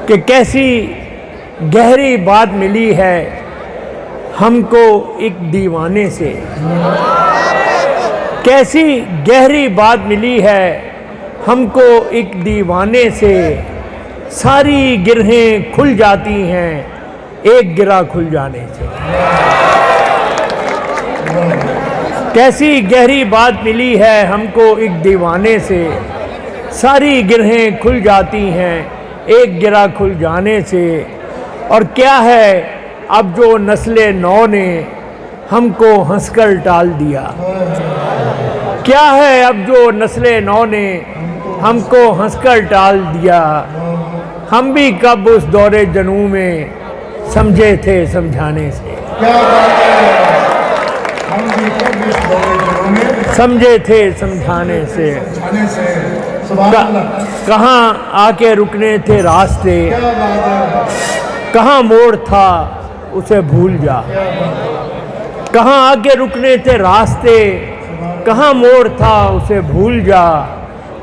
کہ کیسی گہری بات ملی ہے ہم کو ایک دیوانے سے، کیسی گہری بات ملی ہے ہم کو ایک دیوانے سے، ساری گرہیں کھل جاتی ہیں ایک گرہ کھل جانے سے۔ کیسی گہری بات ملی ہے ہم کو ایک دیوانے سے، ساری گرہیں کھل جاتی ہیں ایک گرہ کھل جانے سے۔ اور کیا ہے اب جو نسل نو نے ہم کو ہنس کر ٹال دیا، کیا ہے اب جو نسل نو نے ہم کو ہنس کر ٹال دیا، ہم بھی کب اس دور جنوں میں سمجھے تھے سمجھانے سے، سمجھے تھے سمجھانے سے۔ کہاں آ کے رکنے تھے راستے، کہاں موڑ تھا اسے بھول جا، کہاں آ کے رکنے تھے راستے، کہاں موڑ تھا اسے بھول جا،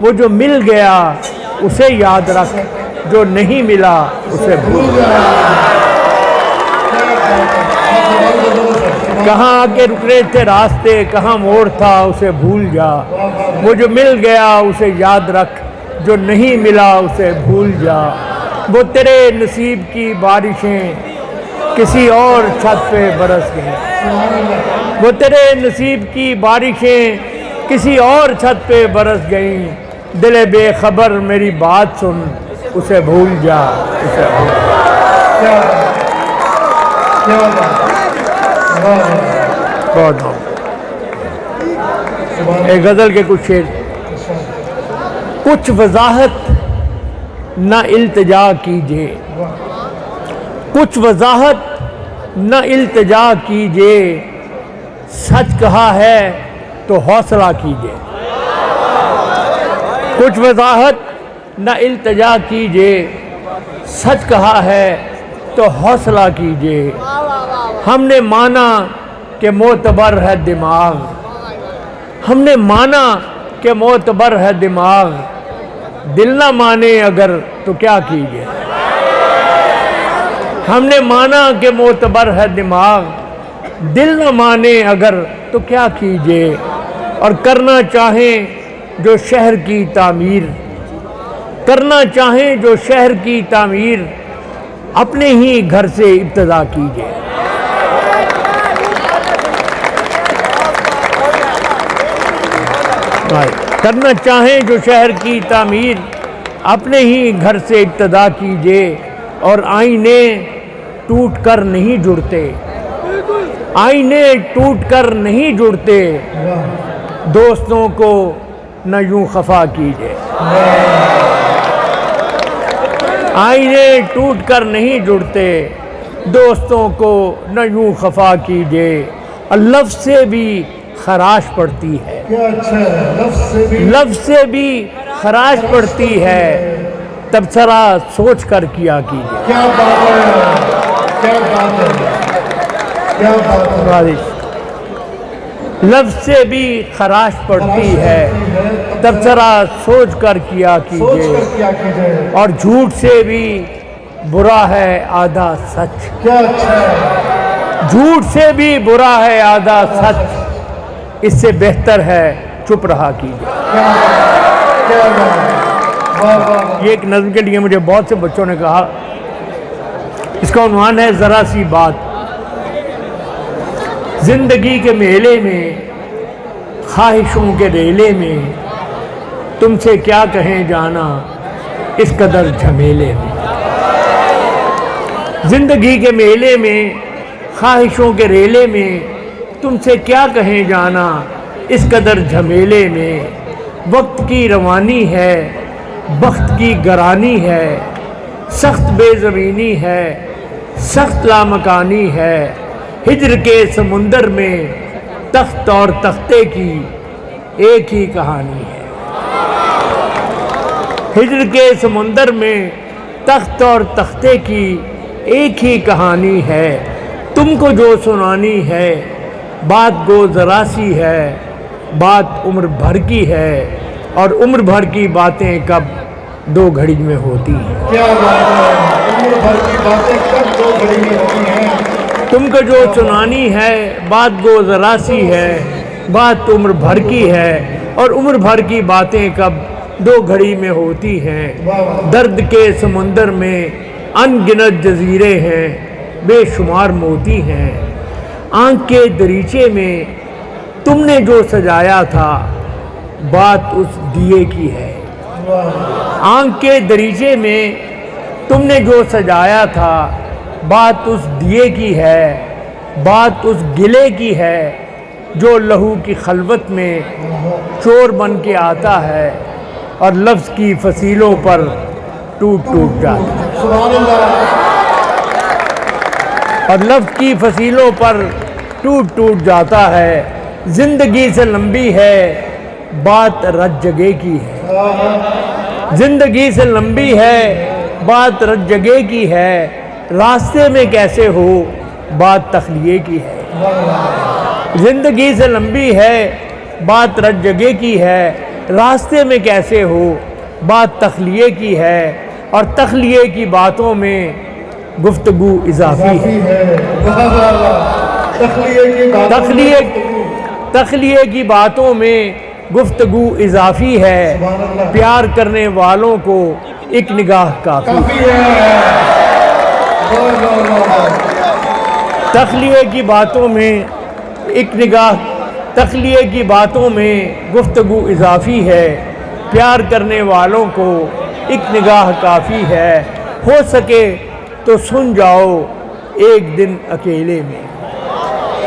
وہ جو مل گیا اسے یاد رکھ، جو نہیں ملا اسے بھول جا۔ کہاں آ کے رکنے تھے راستے، کہاں موڑ تھا اسے بھول جا، وہ جو مل گیا اسے یاد رکھ، جو نہیں ملا اسے بھول جا۔ وہ تیرے نصیب کی بارشیں کسی اور چھت پہ برس گئیں، وہ تیرے نصیب کی بارشیں کسی اور چھت پہ برس گئیں، دل بے خبر میری بات سن اسے بھول جا، اسے بھول جا۔ بہت ایک غزل کے کچھ شعر۔ کچھ وضاحت نہ التجا کیجیے، کچھ وضاحت نہ التجا کیجیے، سچ کہا ہے تو حوصلہ کیجیے۔ کچھ وضاحت نہ التجا کیجیے، سچ کہا ہے تو حوصلہ کیجیے۔ ہم نے مانا کہ معتبر ہے دماغ، ہم نے مانا کہ معتبر ہے دماغ، دل نہ مانے اگر تو کیا کیجیے۔ ہم نے مانا کہ معتبر ہے دماغ، دل نہ مانے اگر تو کیا کیجیے۔ اور کرنا چاہیں جو شہر کی تعمیر، کرنا چاہیں جو شہر کی تعمیر، اپنے ہی گھر سے ابتدا کیجیے۔ کرنا چاہیں جو شہر کی تعمیر، اپنے ہی گھر سے ابتدا کیجیے۔ اور آئینے ٹوٹ کر نہیں جڑتے، آئینے ٹوٹ کر نہیں جڑتے، دوستوں کو نہ یوں خفا کیجیے۔ آئینے ٹوٹ کر نہیں جڑتے، دوستوں کو نہ یوں خفا کیجیے۔ اور لفظ سے بھی خراش پڑتی ہے، لفظ سے بھی خراش پڑتی ہے، تبصرہ سوچ کر کیا کیجیے۔ کیا بات ہے، کیا بات ہے، کیا بات ہے۔ لفظ سے بھی خراش پڑتی ہے، تبصرہ سوچ کر کیا کیجیے۔ اور جھوٹ سے بھی برا ہے آدھا سچ، کیا اچھا ہے، جھوٹ سے بھی برا ہے آدھا سچ، اس سے بہتر ہے چپ رہا کیجیے۔ یہ ایک نظم کے لیے مجھے بہت سے بچوں نے کہا، اس کا عنوان ہے ذرا سی بات۔ زندگی کے میلے میں، خواہشوں کے ریلے میں، تم سے کیا کہیں جانا اس قدر جھمیلے میں۔ زندگی کے میلے میں، خواہشوں کے ریلے میں، تم سے کیا کہیں جانا اس قدر جھمیلے میں۔ وقت کی روانی ہے، بخت کی گرانی ہے، سخت بے زمینی ہے، سخت لامکانی ہے۔ ہجر کے سمندر میں تخت اور تختے کی ایک ہی کہانی ہے۔ ہجر کے سمندر میں تخت اور تختے کی ایک ہی کہانی ہے۔ تم کو جو سنانی ہے بات گو ذرا سی ہے، بات عمر بھر کی ہے، اور عمر بھر کی باتیں کب دو گھڑی میں ہوتی ہیں۔ کیا بات ہے۔ उम्र भर की बातें कब दो घड़ी में होती हैं। तुमको जो सुनानी है बात गो ज़रा सी है, बात उम्र भर की है और उम्र भर की बातें कब दो घड़ी में होती हैं। दर्द के समुंदर में अनगिनत जजीरे हैं, बेशुमार मोती हैं। आँख के दरीचे में तुमने जो सजाया था बात उस दिए की है। आँख के दरीचे में तुमने जो सजाया था बात उस दिए की है, बात उस गिले की है जो लहू की खलवत में चोर बन के आता है और लफ्ज़ की फसीलों पर टूट टूट जाता है। सुभान अल्लाह। और लफ्ज़ की फसीलों पर टूट टूट जाता है। ज़िंदगी से लंबी है बात रत जगह की है। ज़िंदगी से लंबी है बात रत जगह की है। रास्ते में कैसे हो बात तखलिए की है। ज़िंदगी से लंबी है बात रत जगह की है। रास्ते में कैसे हो बात तखलिए की है। और तखलिए की बातों में गुफ्तगू इजाफी है। तखलिए की बातों में गुफ्तगू इजाफी है। प्यार करने वालों को एक निगाह काफ़ी है। तखलिए की बातों में एक निगाह, तखलिए की बातों में गुफ्तगू इजाफी है। प्यार करने वालों को एक निगाह काफ़ी है। हो सके तो सुन जाओ एक दिन अकेले में।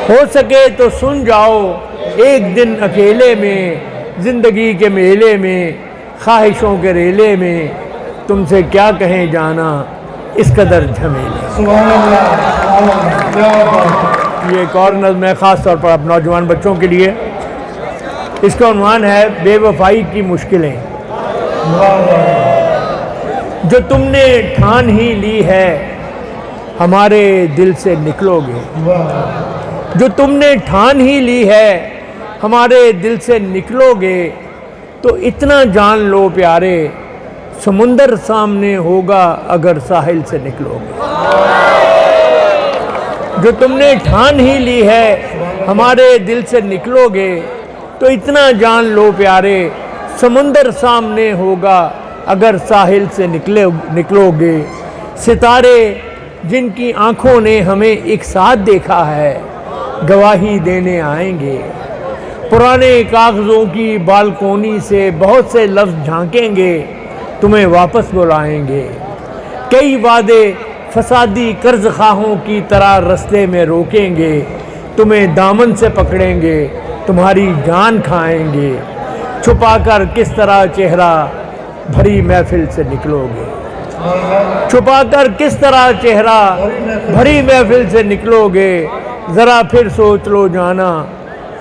हो सके तो सुन जाओ एक दिन अकेले में। ज़िंदगी के मेले में ख्वाहिशों के रेले में तुमसे क्या कहें जाना इस कदर झमेले। सुभान अल्लाह। ये एक और नज़्म है ख़ास तौर पर आप नौजवान बच्चों के लिए। इसका उन्वान है बेवफाई की मुश्किलें। जो तुमने ठान ही ली है हमारे दिल से निकलोगे। जो तुमने ठान ही ली है हमारे दिल से निकलोगे। तो इतना जान लो प्यारे समुंदर सामने होगा अगर साहिल से निकलोगे। जो तुमने ठान ही ली है हमारे दिल से निकलोगे। तो इतना जान लो प्यारे समुंदर सामने होगा अगर साहिल से निकलोगे। सितारे जिनकी आँखों ने हमें एक साथ देखा है गवाही देने आएंगे। पुराने कागज़ों की बालकोनी से बहुत से लफ्ज़ झांकेंगे तुम्हें वापस बुलाएंगे। कई वादे फसादी कर्ज खाहों की तरह रास्ते में रोकेंगे। तुम्हें दामन से पकड़ेंगे तुम्हारी जान खाएंगे। छुपाकर किस तरह चेहरा भरी महफिल से निकलोगे। छुपाकर किस तरह चेहरा भरी महफिल से निकलोगे। ज़रा फिर सोच लो जाना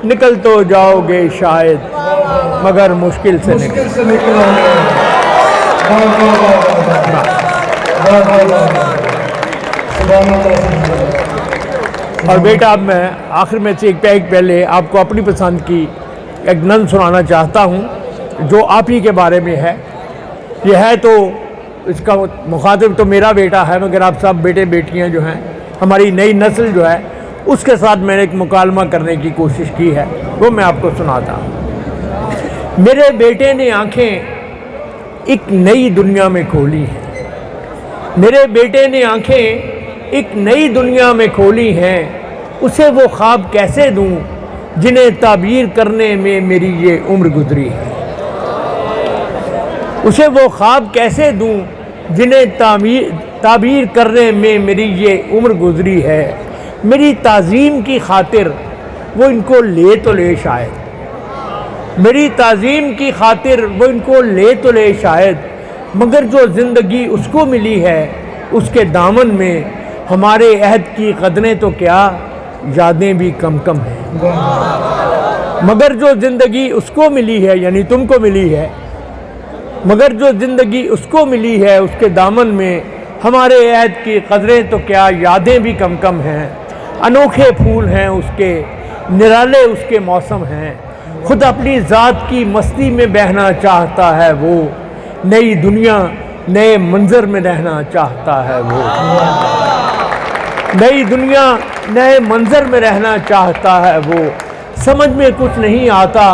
निकल तो जाओगे शायद मगर मुश्किल से निकलोगे। और बेटा अब मैं आखिर में से एक पैक पहले आपको अपनी पसंद की एक नज़्म सुनाना चाहता हूँ जो आप ही के बारे में है। यह है तो इसका मुखातिब तो मेरा बेटा है मगर आप सब बेटे बेटियाँ जो हैं हमारी नई नस्ल जो है उसके साथ मैंने एक मुकालमा करने की कोशिश की है वो मैं आपको सुनाता हूँ। मेरे बेटे ने आँखें एक नई दुनिया में खोली हैं। मेरे बेटे ने आँखें एक नई दुनिया में खोली हैं। उसे वो ख्वाब कैसे दूँ जिन्हें ताबीर करने में मेरी ये उम्र गुजरी है। उसे वो ख्वाब कैसे दूँ जिन्हें ताबीर करने में मेरी ये उम्र गुजरी है। मेरी ताज़ीम की खातिर वो इनको ले तो ले शायद। मेरी ताज़ीम की खातिर वो इनको ले तो ले शायद मगर जो ज़िंदगी उसको मिली है उसके दामन में हमारे अहद की कदरें तो क्या यादें भी कम कम हैं। मगर जो ज़िंदगी उसको मिली है यानी तुमको मिली है मगर जो ज़िंदगी उसको मिली है उसके दामन में हमारे अहद की कदरें तो क्या यादें भी कम कम हैं। अनोखे फूल हैं उसके निराले उसके मौसम हैं। खुद अपनी ज़ात की मस्ती में बहना चाहता है वो। नई दुनिया नए मंजर में रहना चाहता है वो। नई दुनिया नए मंजर में रहना चाहता है वो। समझ में कुछ नहीं आता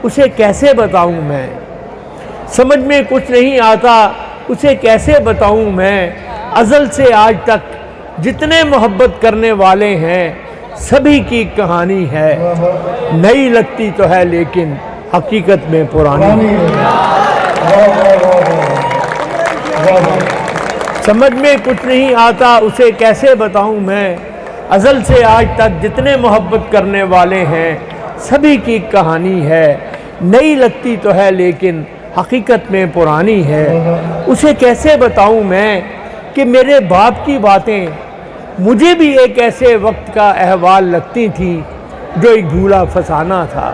उसे कैसे बताऊं मैं, समझ में कुछ नहीं आता उसे कैसे बताऊं मैं। अज़ल से आज तक जितने मोहब्बत करने वाले हैं सभी की कहानी है। नई लगती तो है लेकिन हकीकत में पुरानी समझ में कुछ नहीं आता उसे कैसे बताऊं मैं। अज़ल से आज तक जितने मोहब्बत करने वाले हैं सभी की कहानी है। नई लगती तो है लेकिन हकीकत में पुरानी है। उसे कैसे बताऊं मैं कि मेरे बाप की बातें मुझे भी एक ऐसे वक्त का अहवाल लगती थी जो एक भूला फसाना था।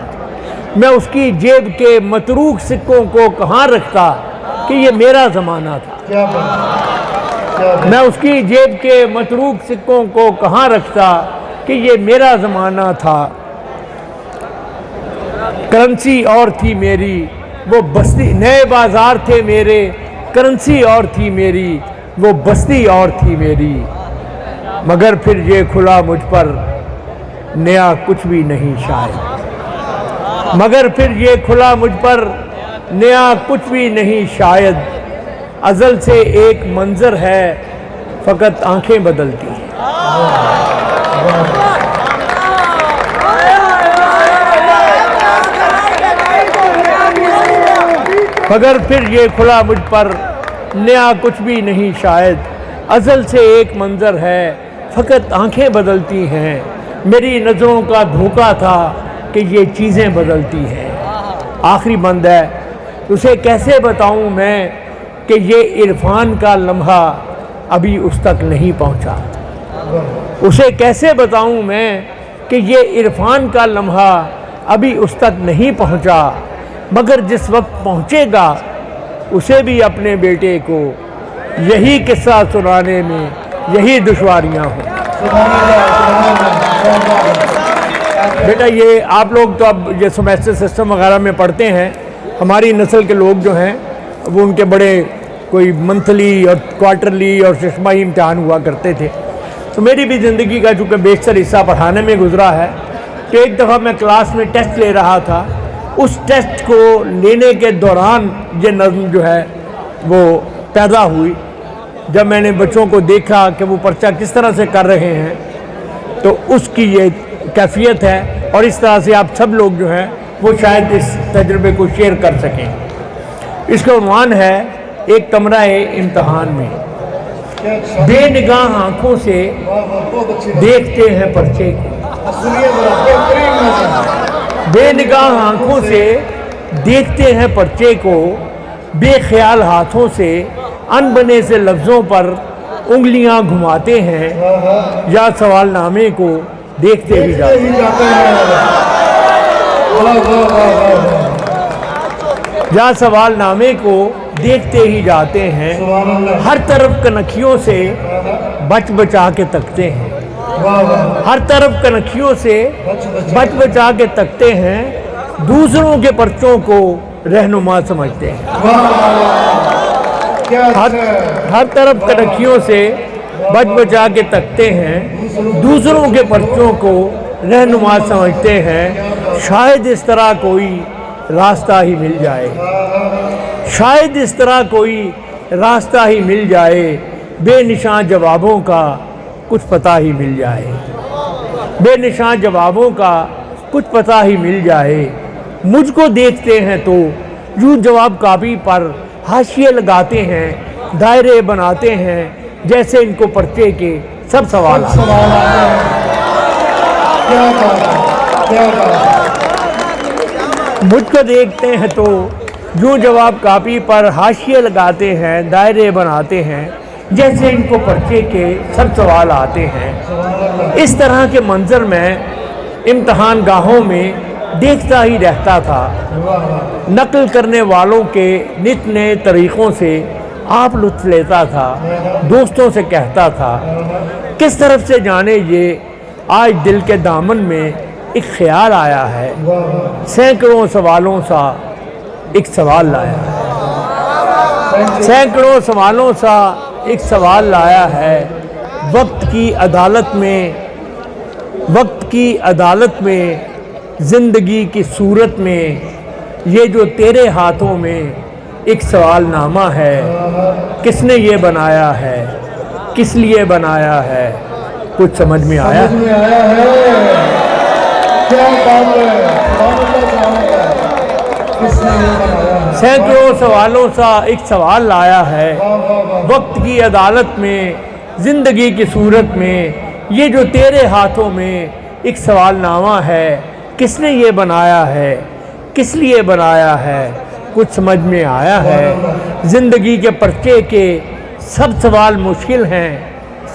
मैं उसकी जेब के मतरूक सिक्कों को कहाँ रखता कि ये मेरा ज़माना था। मैं उसकी जेब के मतरूक सिक्कों को कहाँ रखता कि ये मेरा ज़माना था। करेंसी और थी मेरी वो बस्ती, नए बाज़ार थे मेरे, करेंसी और थी मेरी वो बस्ती और थी मेरी। मगर फिर ये खुला मुझ पर नया कुछ भी नहीं शायद, मगर फिर ये खुला मुझ पर नया कुछ भी नहीं शायद। अज़ल से एक मंज़र है फ़कत आंखें बदलती हैं। मगर फिर ये खुला मुझ पर नया कुछ भी नहीं शायद। अज़ल से एक मंज़र है फ़कत आंखें बदलती हैं। मेरी नज़रों का धोखा था कि ये चीज़ें बदलती हैं। आखिरी बंद है, उसे कैसे बताऊं मैं कि ये इरफान का लम्हा अभी उस तक नहीं पहुंचा। उसे कैसे बताऊं मैं कि ये इरफान का लम्हा अभी उस तक नहीं पहुंचा। मगर जिस वक्त पहुंचेगा उसे भी अपने बेटे को यही किस्सा सुनाने में यही दुश्वारियां हों। बेटा ये आप लोग तो अब ये सेमेस्टर सिस्टम वगैरह में पढ़ते हैं। हमारी नस्ल के लोग जो हैं वो उनके बड़े कोई मंथली और क्वार्टरली और छमाही इम्तहान हुआ करते थे। तो मेरी भी ज़िंदगी का चूँकि बेशतर हिस्सा पढ़ाने में गुजरा है, तो एक दफ़ा मैं क्लास में टेस्ट ले रहा था। उस टेस्ट को लेने के दौरान ये नज़्म जो है वो पैदा हुई। जब मैंने बच्चों को देखा कि वो पर्चा किस तरह से कर रहे हैं तो उसकी ये कैफियत है, और इस तरह से आप सब लोग जो हैं वो शायद इस तजुर्बे को शेयर कर सकें। इसका उन्वान है एक कमरा-ए इम्तहान में। बेनिगाह आँखों से देखते हैं पर्चे को, बेनिगाह आँखों से देखते हैं पर्चे को, बेख्याल हाथों से अनबने से लफ्ज़ों पर उंगलियां घुमाते हैं, या सवालनामे को देखते ही जाते हैं, या सवालनामे को देखते ही जाते हैं। हर तरफ कनखियों से बच बचा के तकते हैं, हर तरफ कनखियों से बच बचा के तकते हैं। दूसरों के पर्चों को रहनुमा समझते हैं। हर तरफ कनखियों से बच बचा के तकते हैं, दूसरों के पर्चों को रहनुमा समझते हैं। शायद इस तरह कोई रास्ता ही मिल जाए, शायद इस तरह कोई रास्ता ही मिल जाए, बेनिशान जवाबों का कुछ पता ही मिल जाए, बेनिशान जवाबों का कुछ पता ही मिल जाए। मुझको देखते हैं तो यूँ जवाब कापी पर हाशिए लगाते हैं, दायरे बनाते हैं, जैसे इनको पर्चे के सब सवाल आते हैं। मुझको देखते हैं तो यूँ जवाब कापी पर हाशिए लगाते हैं, दायरे बनाते हैं, जैसे इनको पर्चे के सब सवाल आते हैं। इस तरह के मंजर में इम्तहान गाहों में देखता ही रहता था। नकल करने वालों के नित नए तरीक़ों से आप लुत्फ़ लेता था, दोस्तों से कहता था। किस तरफ से जाने ये आज दिल के दामन में एक ख्याल आया है, सैकड़ों सवालों सा एक सवाल लाया है। सैकड़ों सवालों सा एक सवाल लाया है। वक्त की अदालत में ज़िंदगी की सूरत में ये जो तेरे हाथों में एक सवालनामा है, किसने ये बनाया है, किस लिए बनाया है, कुछ समझ में आया? समझ में आया है। क्या बात है, किसने ये बनाया है? सैकड़ों सवालों सा एक सवाल लाया है। वाह वाह वाह। वक्त की अदालत में ज़िंदगी की सूरत में ये जो तेरे हाथों में एक सवालनामा है, किसने ये बनाया है, किस लिए बनाया है, कुछ समझ में आया है? ज़िंदगी के पर्चे के सब सवाल मुश्किल हैं,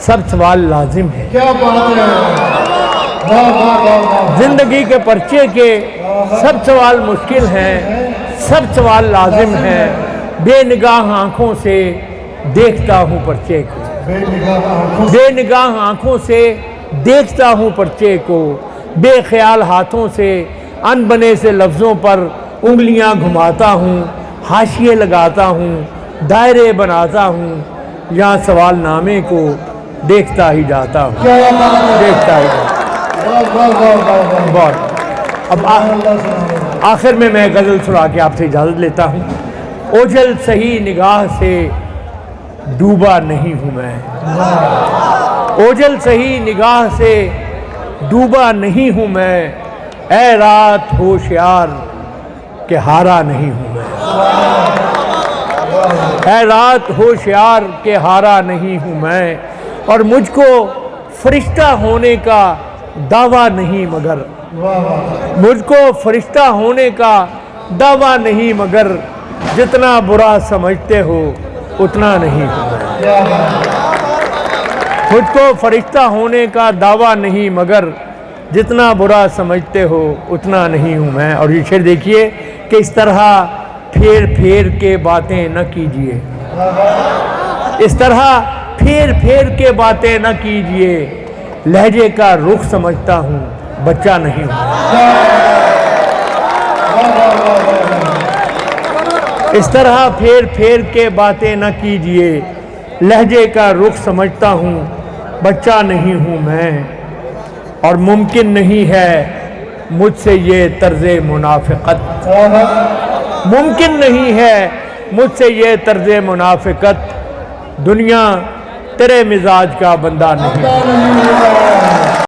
सब सवाल लाजिम हैं। क्या बात है, वाह वाह वाह वाह। ज़िंदगी के पर्चे के सब सवाल मुश्किल हैं, सब सवाल लाजिम हैं। बेनिगाह आँखों से देखता हूँ पर्चे को, बेनिगाह आंखों बेनिगाह आँखों से देखता हूँ पर्चे को। बेख्याल हाथों से अनबने से लफ्ज़ों पर उंगलियाँ घुमाता हूँ, हाशिए लगाता हूँ, दायरे बनाता हूँ, यहाँ सवालनामे को देखता ही जाता हूँ, क्या बात है, देखता ही जाता वाह वाह वाह वाह वाह। हूँ। बहुत अब अल्लाह सुना। आखिर में मैं गज़ल सुना के आपसे इजाज़त लेता हूँ। ओझल सही निगाह से डूबा नहीं हूँ मैं, ओझल सही निगाह से डूबा नहीं हूँ मैं। ऐ रात होशियार के हारा नहीं हूँ मैं, ऐ रात होशियार के हारा नहीं हूँ मैं। और मुझको फरिश्ता होने का दावा नहीं मगर, वाह वाह। मुझको फरिश्ता होने का दावा नहीं मगर, जितना बुरा समझते हो उतना नहीं हूँ मैं। क्या बात है, मुझको फरिश्ता होने का दावा नहीं मगर, जितना बुरा समझते हो उतना नहीं हूँ मैं। और ये शेर देखिए कि इस तरह फेर फेर के बातें न कीजिए, इस तरह फेर फेर के बातें न कीजिए। लहजे का रुख समझता हूँ, बच्चा नहीं हूँ। इस तरह फेर फेर के बातें न कीजिए। लहजे का रुख समझता हूँ, बच्चा नहीं हूँ मैं। और मुमकिन नहीं है मुझसे ये तर्ज़े मुनाफ़िक़त, मुमकिन नहीं है मुझसे ये तर्ज़े मुनाफ़िक़त। दुनिया तेरे मिजाज का बंदा नहीं। नहीं हुआ।